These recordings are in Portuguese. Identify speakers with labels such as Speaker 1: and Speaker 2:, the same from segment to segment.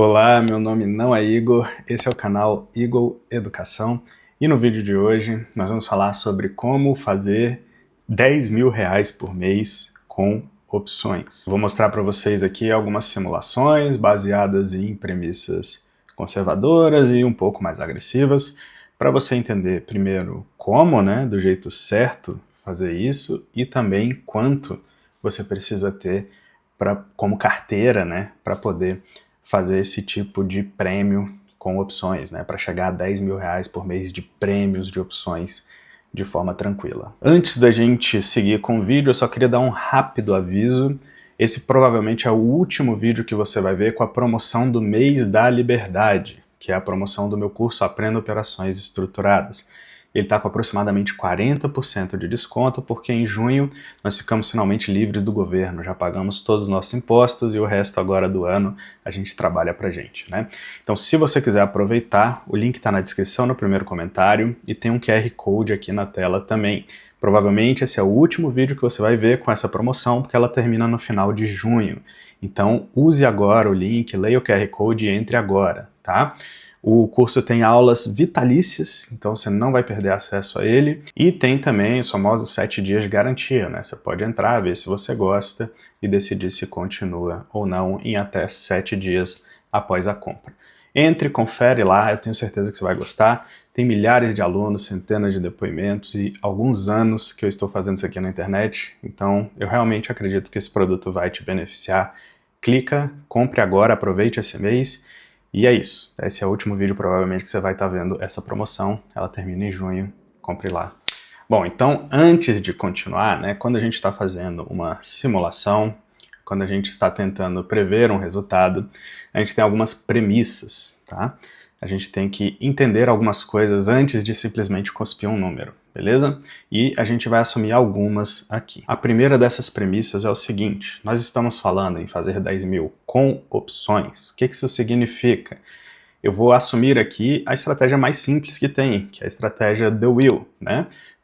Speaker 1: Olá, meu nome não é Igor, esse é o canal Igor Educação e no vídeo de hoje nós vamos falar sobre como fazer 10 mil reais por mês com opções. Vou mostrar para vocês aqui algumas simulações baseadas em premissas conservadoras e um pouco mais agressivas para você entender primeiro como, do jeito certo fazer isso e também quanto você precisa ter como carteira, para poder fazer esse tipo de prêmio com opções, para chegar a 10 mil reais por mês de prêmios de opções de forma tranquila. Antes da gente seguir com o vídeo, eu só queria dar um rápido aviso. Esse provavelmente é o último vídeo que você vai ver com a promoção do mês da liberdade, que é a promoção do meu curso Aprenda Operações Estruturadas. Ele está com aproximadamente 40% de desconto, porque em junho nós ficamos finalmente livres do governo, já pagamos todos os nossos impostos e o resto agora do ano a gente trabalha pra gente, Então, se você quiser aproveitar, o link está na descrição no primeiro comentário e tem um QR Code aqui na tela também. Provavelmente esse é o último vídeo que você vai ver com essa promoção, porque ela termina no final de junho. Então, use agora o link, leia o QR Code e entre agora, tá? O curso tem aulas vitalícias, então você não vai perder acesso a ele. E tem também os famosos 7 dias de garantia, Você pode entrar, ver se você gosta e decidir se continua ou não em até 7 dias após a compra. Entre, confere lá, eu tenho certeza que você vai gostar. Tem milhares de alunos, centenas de depoimentos e alguns anos que eu estou fazendo isso aqui na internet, então eu realmente acredito que esse produto vai te beneficiar. Clica, compre agora, aproveite esse mês. E é isso, esse é o último vídeo provavelmente que você vai estar vendo essa promoção, ela termina em junho, compre lá. Bom, então antes de continuar, quando a gente está fazendo uma simulação, quando a gente está tentando prever um resultado, a gente tem algumas premissas, tá? A gente tem que entender algumas coisas antes de simplesmente cuspir um número, beleza? E a gente vai assumir algumas aqui. A primeira dessas premissas é o seguinte: nós estamos falando em fazer 10 mil com opções. O que isso significa? Eu vou assumir aqui a estratégia mais simples que tem, que é a estratégia The Will,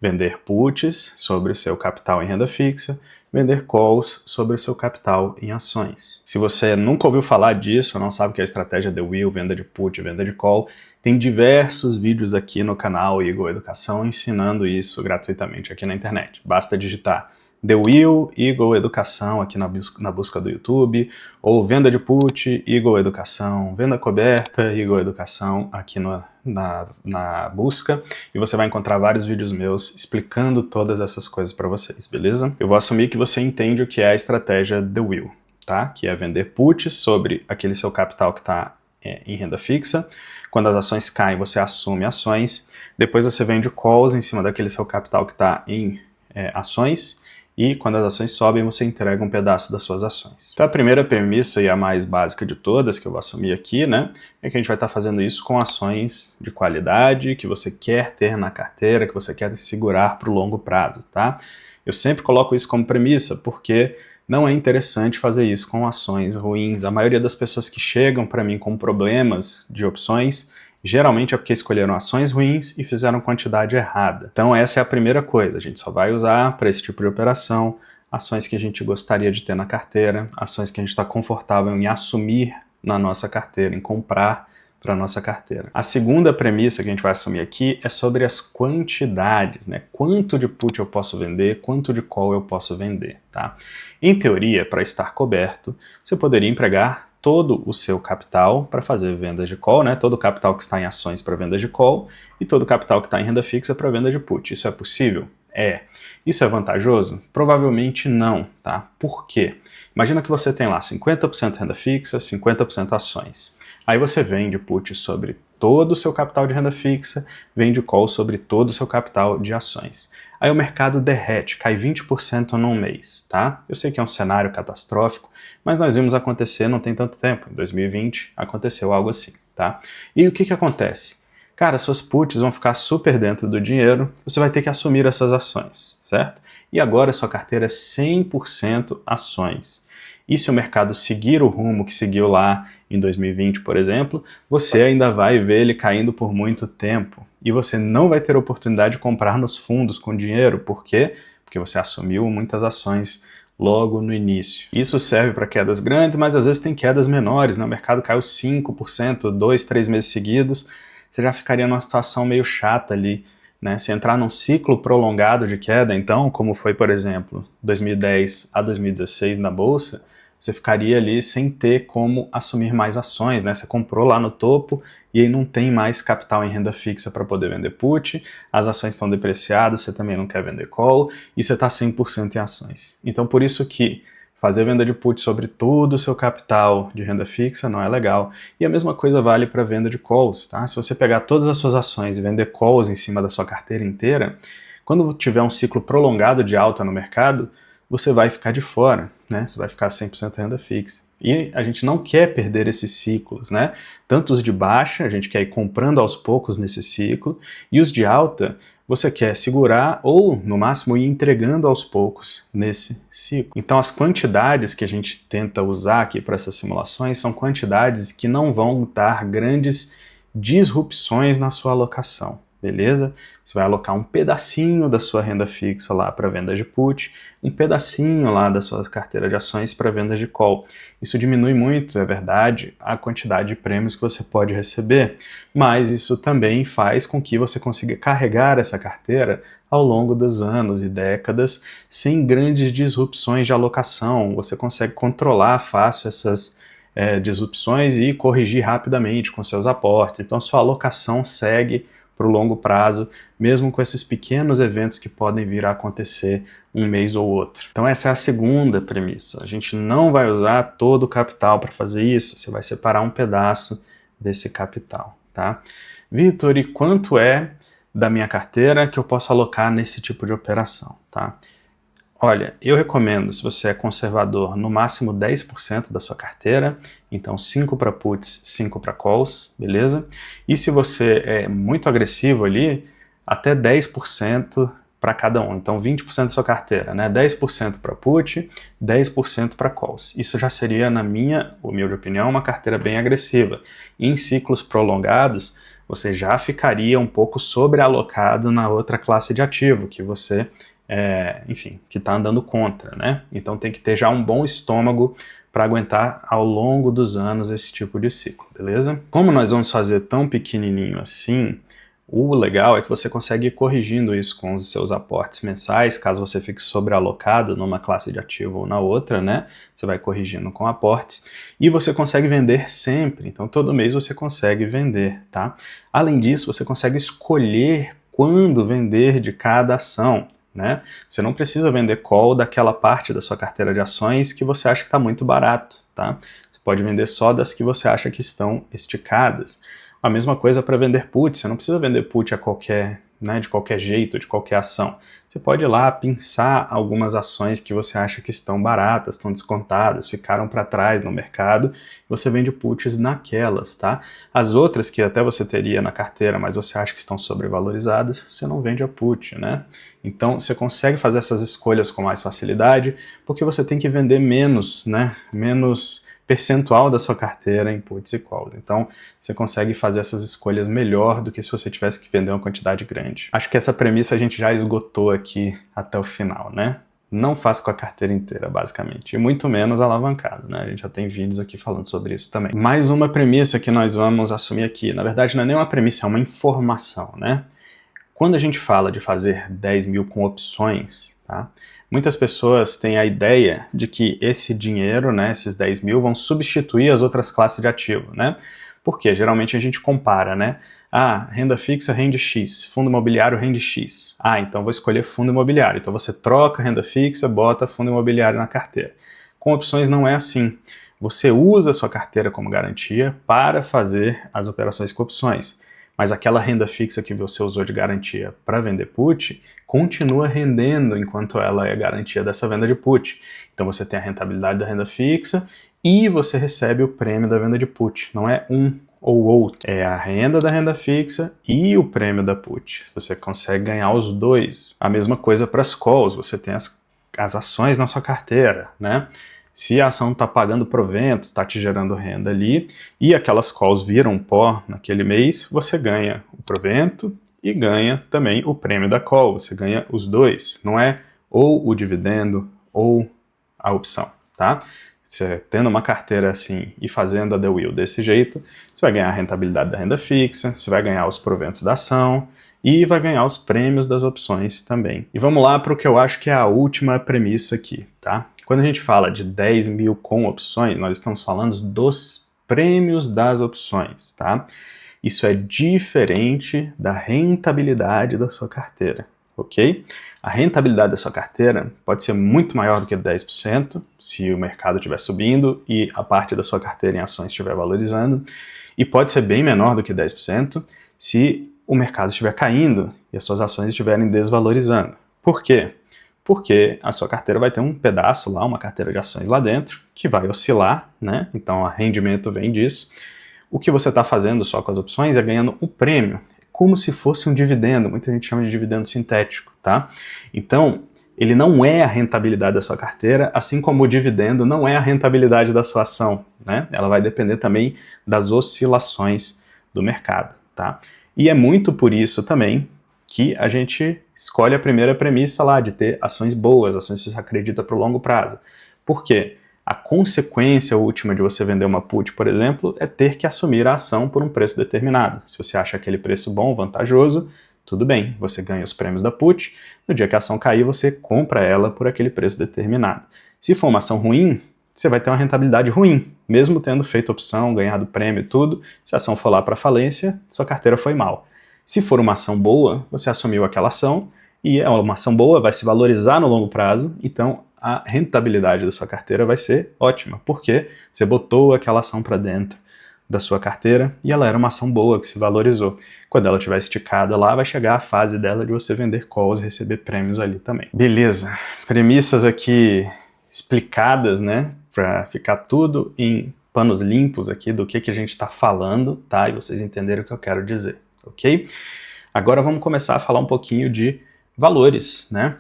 Speaker 1: Vender puts sobre o seu capital em renda fixa, vender calls sobre o seu capital em ações. Se você nunca ouviu falar disso, não sabe o que é a estratégia The Will, venda de put, venda de call, tem diversos vídeos aqui no canal Igor Educação ensinando isso gratuitamente aqui na internet. Basta digitar The Will, Igor Educação aqui na busca do YouTube, ou venda de put, Igor Educação, venda coberta, Igor Educação aqui na busca, e você vai encontrar vários vídeos meus explicando todas essas coisas para vocês, beleza? Eu vou assumir que você entende o que é a estratégia The Will, tá? Que é vender puts sobre aquele seu capital que está em renda fixa. Quando as ações caem, você assume ações, depois você vende calls em cima daquele seu capital que está em ações, e quando as ações sobem, você entrega um pedaço das suas ações. Então a primeira premissa e a mais básica de todas, que eu vou assumir aqui, é que a gente vai estar fazendo isso com ações de qualidade, que você quer ter na carteira, que você quer segurar para o longo prazo, tá? Eu sempre coloco isso como premissa, porque não é interessante fazer isso com ações ruins. A maioria das pessoas que chegam para mim com problemas de opções, geralmente é porque escolheram ações ruins e fizeram quantidade errada. Então essa é a primeira coisa, a gente só vai usar para esse tipo de operação ações que a gente gostaria de ter na carteira, ações que a gente está confortável em assumir na nossa carteira, em comprar para a nossa carteira. A segunda premissa que a gente vai assumir aqui é sobre as quantidades, Quanto de put eu posso vender, quanto de call eu posso vender, tá? Em teoria, para estar coberto, você poderia empregar todo o seu capital para fazer vendas de call, todo o capital que está em ações para venda de call e todo o capital que está em renda fixa para venda de put. Isso é possível? É. Isso é vantajoso? Provavelmente não, tá? Por quê? Imagina que você tem lá 50% renda fixa, 50% ações. Aí você vende put sobre todo o seu capital de renda fixa, vende call sobre todo o seu capital de ações. Aí o mercado derrete, cai 20% num mês, tá? Eu sei que é um cenário catastrófico, mas nós vimos acontecer não tem tanto tempo. Em 2020 aconteceu algo assim, tá? E o que acontece? Cara, suas puts vão ficar super dentro do dinheiro, você vai ter que assumir essas ações, certo? E agora sua carteira é 100% ações. E se o mercado seguir o rumo que seguiu lá em 2020, por exemplo, você ainda vai ver ele caindo por muito tempo. E você não vai ter oportunidade de comprar nos fundos com dinheiro. Por quê? Porque você assumiu muitas ações logo no início. Isso serve para quedas grandes, mas às vezes tem quedas menores, né? O mercado caiu 5%, 2, 3 meses seguidos, você já ficaria numa situação meio chata ali, né? Se entrar num ciclo prolongado de queda, então, como foi, por exemplo, 2010 a 2016 na Bolsa, você ficaria ali sem ter como assumir mais ações, né? Você comprou lá no topo e aí não tem mais capital em renda fixa para poder vender put, as ações estão depreciadas, você também não quer vender call e você está 100% em ações. Então, por isso que fazer venda de put sobre todo o seu capital de renda fixa não é legal. E a mesma coisa vale para venda de calls, tá? Se você pegar todas as suas ações e vender calls em cima da sua carteira inteira, quando tiver um ciclo prolongado de alta no mercado, você vai ficar de fora, né? Você vai ficar 100% renda fixa. E a gente não quer perder esses ciclos, né? Tanto os de baixa, a gente quer ir comprando aos poucos nesse ciclo, e os de alta, você quer segurar ou, no máximo, ir entregando aos poucos nesse ciclo. Então, as quantidades que a gente tenta usar aqui para essas simulações são quantidades que não vão dar grandes disrupções na sua alocação. Beleza? Você vai alocar um pedacinho da sua renda fixa lá para venda de put, um pedacinho lá da sua carteira de ações para venda de call. Isso diminui muito, é verdade, a quantidade de prêmios que você pode receber, mas isso também faz com que você consiga carregar essa carteira ao longo dos anos e décadas sem grandes disrupções de alocação. Você consegue controlar fácil essas disrupções e corrigir rapidamente com seus aportes. Então, sua alocação segue para o longo prazo, mesmo com esses pequenos eventos que podem vir a acontecer um mês ou outro. Então essa é a segunda premissa. A gente não vai usar todo o capital para fazer isso, você vai separar um pedaço desse capital, tá? Vitor, e quanto é da minha carteira que eu posso alocar nesse tipo de operação, tá? Olha, eu recomendo, se você é conservador, no máximo 10% da sua carteira, então 5 para puts, 5 para calls, beleza? E se você é muito agressivo ali, até 10% para cada um, então 20% da sua carteira, né? 10% para put, 10% para calls. Isso já seria, na minha humilde opinião, uma carteira bem agressiva. Em ciclos prolongados, você já ficaria um pouco sobrealocado na outra classe de ativo, que você enfim, que está andando contra, né? Então tem que ter já um bom estômago para aguentar ao longo dos anos esse tipo de ciclo, beleza? Como nós vamos fazer tão pequenininho assim, o legal é que você consegue ir corrigindo isso com os seus aportes mensais, caso você fique sobrealocado numa classe de ativo ou na outra, né? Você vai corrigindo com aportes e você consegue vender sempre, então todo mês você consegue vender, tá? Além disso, você consegue escolher quando vender de cada ação, né? Você não precisa vender call daquela parte da sua carteira de ações que você acha que está muito barato, tá? Você pode vender só das que você acha que estão esticadas. A mesma coisa para vender put, você não precisa vender put a qualquer, né, de qualquer jeito, de qualquer ação. Você pode ir lá pinçar algumas ações que você acha que estão baratas, estão descontadas, ficaram para trás no mercado, e você vende puts naquelas, tá? As outras que até você teria na carteira, mas você acha que estão sobrevalorizadas, você não vende a put, né? Então você consegue fazer essas escolhas com mais facilidade, porque você tem que vender menos, né? Menos percentual da sua carteira em puts e calls. Então, você consegue fazer essas escolhas melhor do que se você tivesse que vender uma quantidade grande. Acho que essa premissa a gente já esgotou aqui até o final, né? Não faça com a carteira inteira, basicamente. E muito menos alavancado, né? A gente já tem vídeos aqui falando sobre isso também. Mais uma premissa que nós vamos assumir aqui. Na verdade, não é nem uma premissa, é uma informação, né? Quando a gente fala de fazer 10 mil com opções, tá? Muitas pessoas têm a ideia de que esse dinheiro, né, esses 10 mil, vão substituir as outras classes de ativo, né? Porque geralmente a gente compara, né? Ah, renda fixa rende X, fundo imobiliário rende X. Ah, então vou escolher fundo imobiliário. Então você troca renda fixa, bota fundo imobiliário na carteira. Com opções não é assim. Você usa a sua carteira como garantia para fazer as operações com opções. Mas aquela renda fixa que você usou de garantia para vender put continua rendendo enquanto ela é garantia dessa venda de put. Então você tem a rentabilidade da renda fixa e você recebe o prêmio da venda de put. Não é um ou outro. É a renda da renda fixa e o prêmio da put. Você consegue ganhar os dois. A mesma coisa para as calls. Você tem as ações na sua carteira, né? Se a ação está pagando proventos, está te gerando renda ali, e aquelas calls viram pó naquele mês, você ganha o provento e ganha também o prêmio da call. Você ganha os dois. Não é ou o dividendo ou a opção, tá? Você tendo uma carteira assim e fazendo a The Wheel desse jeito, você vai ganhar a rentabilidade da renda fixa, você vai ganhar os proventos da ação e vai ganhar os prêmios das opções também. E vamos lá para o que eu acho que é a última premissa aqui, tá? Quando a gente fala de 10 mil com opções, nós estamos falando dos prêmios das opções, tá? Isso é diferente da rentabilidade da sua carteira, ok? A rentabilidade da sua carteira pode ser muito maior do que 10% se o mercado estiver subindo e a parte da sua carteira em ações estiver valorizando, e pode ser bem menor do que 10% se o mercado estiver caindo e as suas ações estiverem desvalorizando. Por quê? Porque a sua carteira vai ter um pedaço lá, uma carteira de ações lá dentro, que vai oscilar, né? Então o rendimento vem disso. O que você está fazendo só com as opções é ganhando o prêmio, como se fosse um dividendo, muita gente chama de dividendo sintético, tá? Então, ele não é a rentabilidade da sua carteira, assim como o dividendo não é a rentabilidade da sua ação, né? Ela vai depender também das oscilações do mercado, tá? E é muito por isso também que a gente escolhe a primeira premissa lá, de ter ações boas, ações que você acredita para o longo prazo. Por quê? A consequência última de você vender uma put, por exemplo, é ter que assumir a ação por um preço determinado. Se você acha aquele preço bom, vantajoso, tudo bem, você ganha os prêmios da put, no dia que a ação cair, você compra ela por aquele preço determinado. Se for uma ação ruim, você vai ter uma rentabilidade ruim, mesmo tendo feito opção, ganhado prêmio e tudo. Se a ação for lá para falência, sua carteira foi mal. Se for uma ação boa, você assumiu aquela ação, e uma ação boa vai se valorizar no longo prazo, então a rentabilidade da sua carteira vai ser ótima, porque você botou aquela ação para dentro da sua carteira e ela era uma ação boa que se valorizou. Quando ela estiver esticada lá, vai chegar a fase dela de você vender calls e receber prêmios ali também. Beleza, premissas aqui explicadas, né, para ficar tudo em panos limpos aqui do que a gente está falando, tá? E vocês entenderam o que eu quero dizer, ok? Agora vamos começar a falar um pouquinho de valores, né?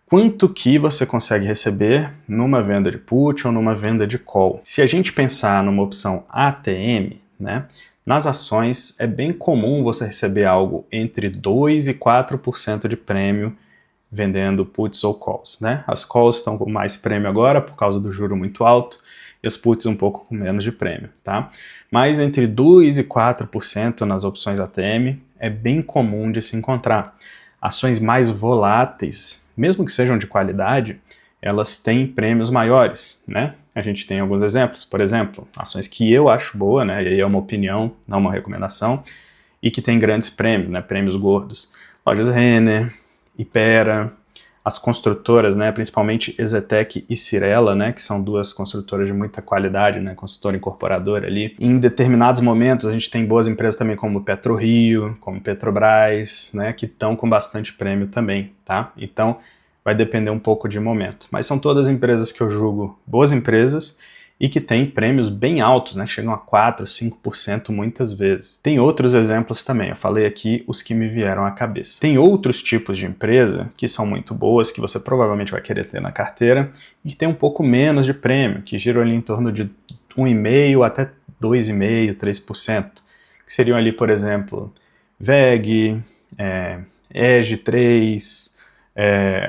Speaker 1: Quanto que você consegue receber numa venda de put ou numa venda de call? Se a gente pensar numa opção ATM, né, nas ações é bem comum você receber algo entre 2% e 4% de prêmio vendendo puts ou calls, né? As calls estão com mais prêmio agora por causa do juro muito alto e as puts um pouco com menos de prêmio, tá? Mas entre 2% e 4% nas opções ATM é bem comum de se encontrar. Ações mais voláteis, mesmo que sejam de qualidade, elas têm prêmios maiores, né? A gente tem alguns exemplos, por exemplo, ações que eu acho boa, né? E aí é uma opinião, não uma recomendação, e que tem grandes prêmios, né? Prêmios gordos. Lojas Renner, Hypera, as construtoras, né? Principalmente Exetec e Cyrela, né? Que são duas construtoras de muita qualidade, né? Construtora incorporadora ali. Em determinados momentos a gente tem boas empresas também como PetroRio, como Petrobras, né? Que estão com bastante prêmio também, tá? Então vai depender um pouco de momento. Mas são todas empresas que eu julgo boas empresas e que têm prêmios bem altos, né? Chegam a 4%, 5% muitas vezes. Tem outros exemplos também, eu falei aqui os que me vieram à cabeça. Tem outros tipos de empresa que são muito boas, que você provavelmente vai querer ter na carteira, e que tem um pouco menos de prêmio, que giram ali em torno de 1,5% até 2,5%, 3%, que seriam ali, por exemplo, VEG, EG3,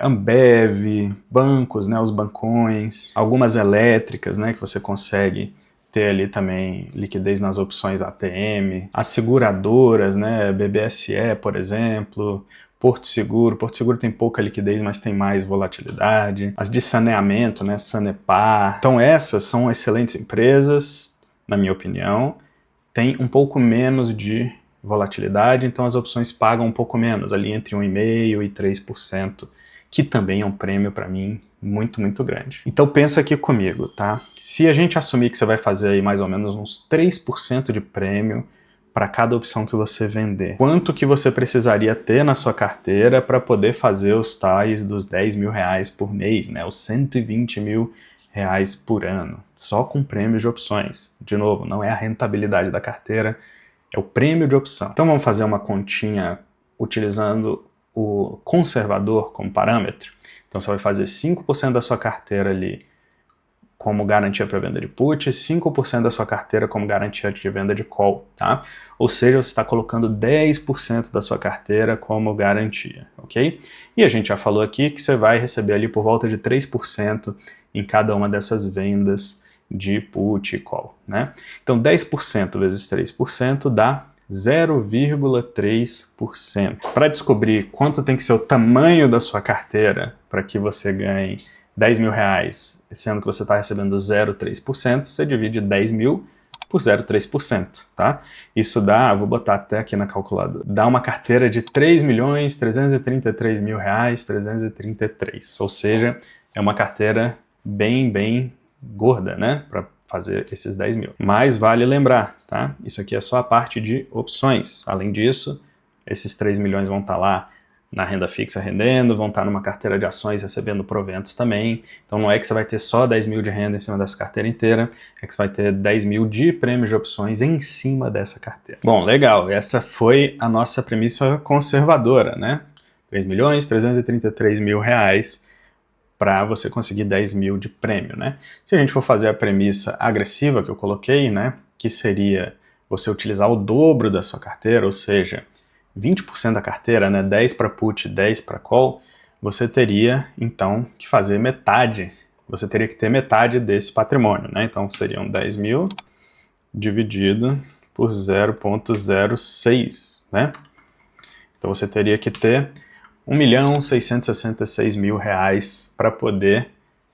Speaker 1: Ambev, bancos, né, os bancões, algumas elétricas, né, que você consegue ter ali também liquidez nas opções ATM, as seguradoras, né, BBSE, por exemplo, Porto Seguro tem pouca liquidez, mas tem mais volatilidade, as de saneamento, né, Sanepar. Então essas são excelentes empresas, na minha opinião, tem um pouco menos de volatilidade, então as opções pagam um pouco menos, ali entre 1,5% e 3%, que também é um prêmio para mim muito, muito grande. Então pensa aqui comigo, tá? Se a gente assumir que você vai fazer aí mais ou menos uns 3% de prêmio para cada opção que você vender, quanto que você precisaria ter na sua carteira para poder fazer os tais dos 10 mil reais por mês, né? Os 120 mil reais por ano, só com prêmios de opções. De novo, não é a rentabilidade da carteira, é o prêmio de opção. Então vamos fazer uma continha utilizando o conservador como parâmetro. Então você vai fazer 5% da sua carteira ali como garantia para venda de put, 5% da sua carteira como garantia de venda de call, tá? Ou seja, você está colocando 10% da sua carteira como garantia, ok? E a gente já falou aqui que você vai receber ali por volta de 3% em cada uma dessas vendas de put e call, né? Então 10% vezes 3% dá 0,3%. Para descobrir quanto tem que ser o tamanho da sua carteira para que você ganhe 10 mil reais, sendo que você está recebendo 0,3%, você divide 10 mil por 0,3%, tá? Isso dá, vou botar até aqui na calculadora, dá uma carteira de 3.333.000 reais, 333, ou seja, é uma carteira bem gorda, né, para fazer esses 10 mil. Mas vale lembrar, tá? Isso aqui é só a parte de opções. Além disso, esses 3 milhões vão estar lá na renda fixa rendendo, vão estar numa carteira de ações recebendo proventos também. Então não é que você vai ter só 10 mil de renda em cima dessa carteira inteira, é que você vai ter 10 mil de prêmios de opções em cima dessa carteira. Bom, legal, essa foi a nossa premissa conservadora, né? 3.333.000 reais para você conseguir 10 mil de prêmio, né? Se a gente for fazer a premissa agressiva que eu coloquei, né, que seria você utilizar o dobro da sua carteira, ou seja, 20% da carteira, né, 10 para put, 10 para call, você teria, então, que fazer metade, você teria que ter metade desse patrimônio, né? Então, seriam 10 mil dividido por 0,06, né? Então, você teria que ter 1.666.000 reais para poder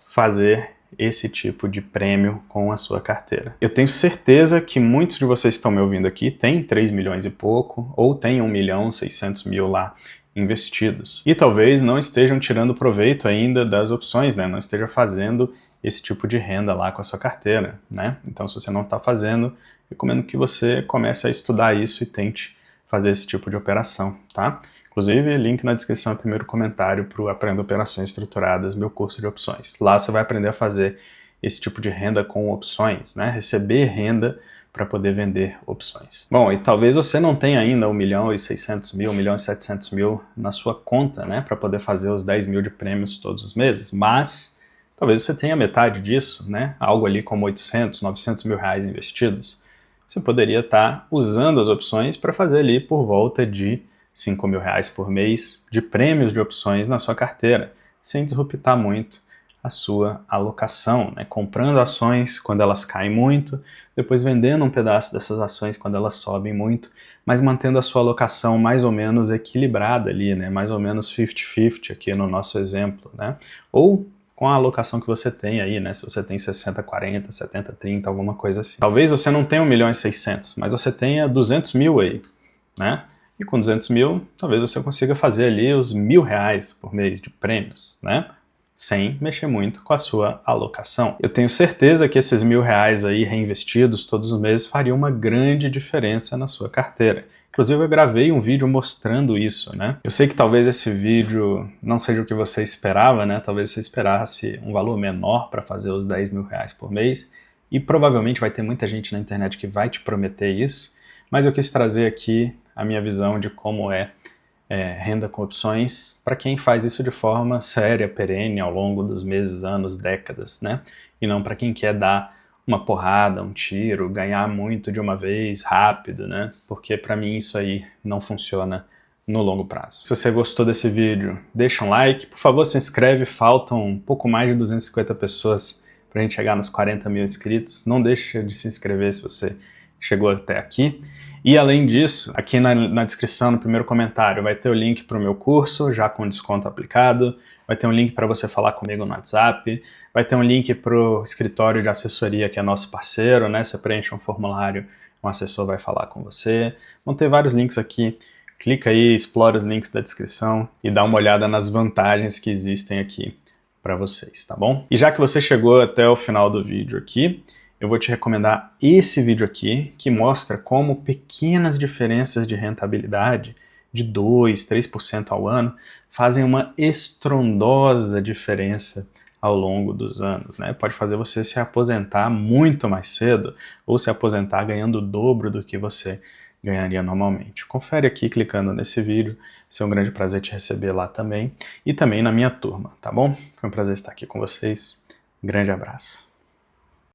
Speaker 1: fazer esse tipo de prêmio com a sua carteira. Eu tenho certeza que muitos de vocês que estão me ouvindo aqui têm 3 milhões e pouco, ou têm 1.600.000 lá investidos. E talvez não estejam tirando proveito ainda das opções, né? Não esteja fazendo esse tipo de renda lá com a sua carteira, né? Então, se você não está fazendo, recomendo que você comece a estudar isso e tente fazer esse tipo de operação, tá? Inclusive, link na descrição e primeiro comentário para o Aprenda Operações Estruturadas, meu curso de opções. Lá você vai aprender a fazer esse tipo de renda com opções, né? Receber renda para poder vender opções. Bom, e talvez você não tenha ainda 1.600.000, 1.700.000 na sua conta, né? Para poder fazer os 10 mil de prêmios todos os meses, mas talvez você tenha metade disso, né? Algo ali como 800, 900 mil reais investidos. Você poderia estar usando as opções para fazer ali por volta de 5 mil reais por mês de prêmios de opções na sua carteira, sem disruptar muito a sua alocação, né? Comprando ações quando elas caem muito, depois vendendo um pedaço dessas ações quando elas sobem muito, mas mantendo a sua alocação mais ou menos equilibrada ali, né? Mais ou menos 50-50 aqui no nosso exemplo, né? Ou com a alocação que você tem aí, né? Se você tem 60-40, 70-30, alguma coisa assim. Talvez você não tenha 1.600.000, mas você tenha 200 mil aí, né? E com 200 mil, talvez você consiga fazer ali os 1.000 reais por mês de prêmios, né? Sem mexer muito com a sua alocação. Eu tenho certeza que esses 1.000 reais aí reinvestidos todos os meses fariam uma grande diferença na sua carteira. Inclusive eu gravei um vídeo mostrando isso, né? Eu sei que talvez esse vídeo não seja o que você esperava, né? Talvez você esperasse um valor menor para fazer os 10 mil reais por mês. E provavelmente vai ter muita gente na internet que vai te prometer isso. Mas eu quis trazer aqui a minha visão de como é renda com opções para quem faz isso de forma séria, perene, ao longo dos meses, anos, décadas, né? E não para quem quer dar uma porrada, um tiro, ganhar muito de uma vez, rápido, né? Porque para mim isso aí não funciona no longo prazo. Se você gostou desse vídeo, deixa um like, por favor se inscreve, faltam um pouco mais de 250 pessoas para a gente chegar nos 40 mil inscritos. Não deixe de se inscrever se você chegou até aqui. E além disso, aqui na descrição, no primeiro comentário, vai ter o link para o meu curso, já com desconto aplicado, vai ter um link para você falar comigo no WhatsApp, vai ter um link para o escritório de assessoria, que é nosso parceiro, né? Você preenche um formulário, um assessor vai falar com você. Vão ter vários links aqui, clica aí, explora os links da descrição e dá uma olhada nas vantagens que existem aqui para vocês, tá bom? E já que você chegou até o final do vídeo aqui, eu vou te recomendar esse vídeo aqui, que mostra como pequenas diferenças de rentabilidade, de 2%, 3% ao ano, fazem uma estrondosa diferença ao longo dos anos, né? Pode fazer você se aposentar muito mais cedo, ou se aposentar ganhando o dobro do que você ganharia normalmente. Confere aqui clicando nesse vídeo, vai ser um grande prazer te receber lá também, e também na minha turma, tá bom? Foi um prazer estar aqui com vocês, grande abraço.